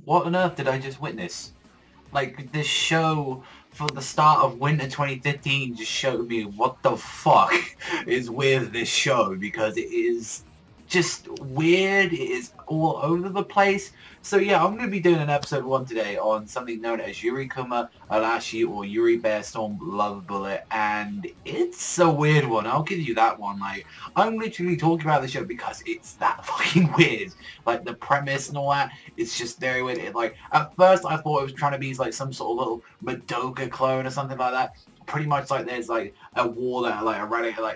what on earth did I just witness? Like, this show for the start of winter 2015 just showed me what the fuck is with this show, because it is just weird, it is all over the place. So yeah, I'm going to be doing an episode 1 today on something known as Yuri Kuma Arashi or Yuri Bearstorm Love Bullet, and it's a weird one, I'll give you that one. Like, I'm literally talking about the show because it's that fucking weird. Like, the premise and all that, it's just very weird. Like, at first I thought it was trying to be like some sort of little Madoka clone or something like that. Pretty much like there's like a wall that like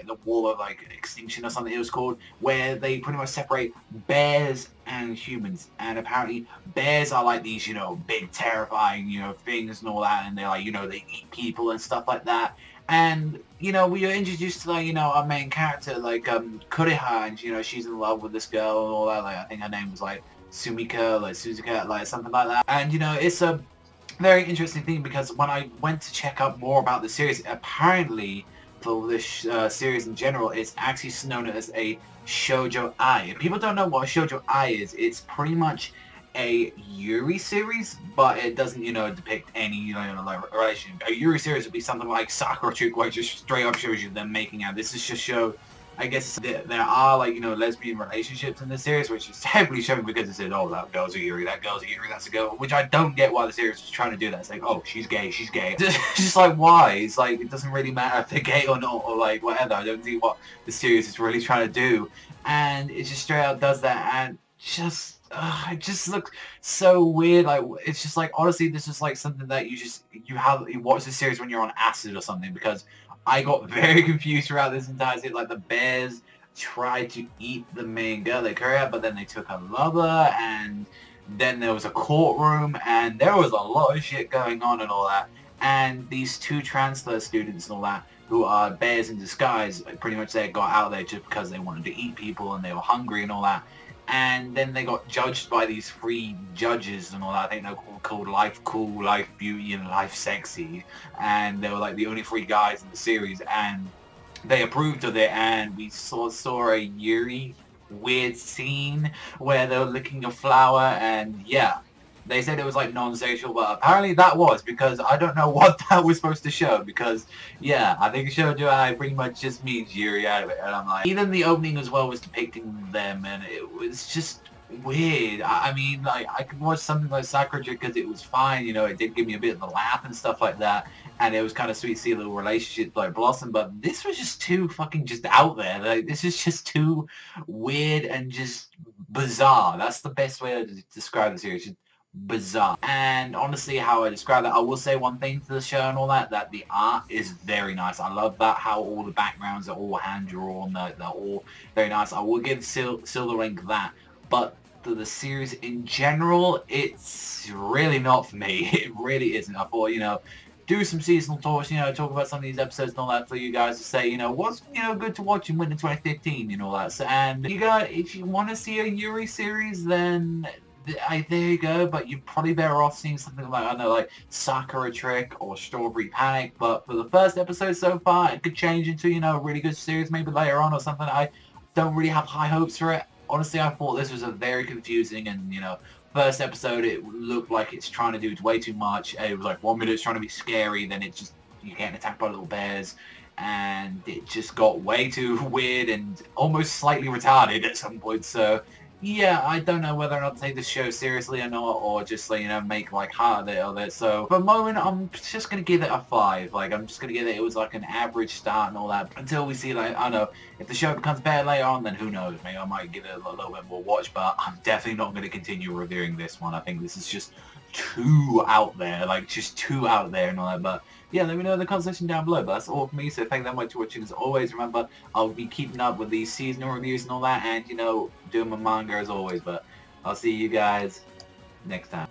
the wall of like extinction or something it was called, where they pretty much separate bears and humans, and apparently bears are like these, you know, big terrifying, you know, things and all that, and they're like, you know, they eat people and stuff like that. And, you know, we are introduced to, like, you know, our main character, like Kuriha, and, you know, she's in love with this girl and all that. Like, I think her name was like Sumika, like Suzuka, like something like that. And, you know, it's a very interesting thing, because when I went to check up more about the series, apparently for this series in general, it's actually known as a shoujo ai. If people don't know what a shoujo ai is, it's pretty much a Yuri series, but it doesn't, you know, depict any, you know, like relationship. A Yuri series would be something like Sakura Trick, where it just straight up shows you them making out. This is just show, I guess there are, like, you know, lesbian relationships in this series, which is heavily shown because it says, oh, that girl's a Yuri, that girl's a Yuri, that's a girl, which I don't get why the series is trying to do that. It's like, oh, she's gay, she's gay. Just like, why? It's like, it doesn't really matter if they're gay or not, or like, whatever. I don't see what the series is really trying to do. And it just straight out does that, and just, it just looks so weird. Like, it's just like, honestly, this is like something that you watch the series when you're on acid or something, because I got very confused throughout this entire series. Like, the bears tried to eat the main girl, they carry out, but then they took her lover, and then there was a courtroom, and there was a lot of shit going on and all that. And these two transfer students and all that, who are bears in disguise, pretty much they got out there just because they wanted to eat people and they were hungry and all that. And then they got judged by these 3 judges and all that. I think they're called Life Cool, Life Beauty, and Life Sexy. And they were like the only 3 guys in the series, and they approved of it. And we saw a Yuri weird scene where they were licking a flower, and yeah, they said it was like non-sexual, but apparently that was, because I don't know what that was supposed to show, because yeah, I think shoujo ai pretty much just means Yuri out of it, and I'm like, even the opening as well was depicting them, and it was just weird. I mean, like, I could watch something like Sakura because it was fine, you know, it did give me a bit of a laugh and stuff like that, and it was kind of sweet to see a little relationship like blossom, but this was just too fucking just out there. Like, this is just too weird and just bizarre. That's the best way to describe the series. Just bizarre. And honestly, how I describe that, I will say one thing to the show and all that the art is very nice. I love that, how all the backgrounds are all hand drawn, they're all very nice. I will give Silver Link that, but the series in general, it's really not for me. It really isn't. I thought, you know, do some seasonal talks, you know, talk about some of these episodes and all that for you guys to say, you know, what's, you know, good to watch in winter 2015 and all that. So, and you guys, if you want to see a Yuri series, then there you go, but you're probably better off seeing something like, I don't know, like Sakura Trick or Strawberry Panic. But for the first episode so far, it could change into, you know, a really good series maybe later on or something. I don't really have high hopes for it. Honestly, I thought this was a very confusing, and, you know, first episode, it looked like it's trying to do way too much. It was like 1 minute it's trying to be scary, then it just, you're getting attacked by little bears, and it just got way too weird and almost slightly retarded at some point. So yeah, I don't know whether or not to take this show seriously or not, or just, like, you know, make like hard of it. So for the moment, I'm just gonna give it a 5. Like, I'm just gonna give it, it was like an average start and all that, until we see, like, I don't know, if the show becomes better later on, then who knows, maybe I might give it a little bit more watch, but I'm definitely not gonna continue reviewing this one. I think this is just too out there, like, just too out there and all that. But yeah, let me know in the comment section down below. But that's all for me, so thank you very much for watching. As always, remember, I'll be keeping up with these seasonal reviews and all that, and, you know, doing my manga as always. But I'll see you guys next time.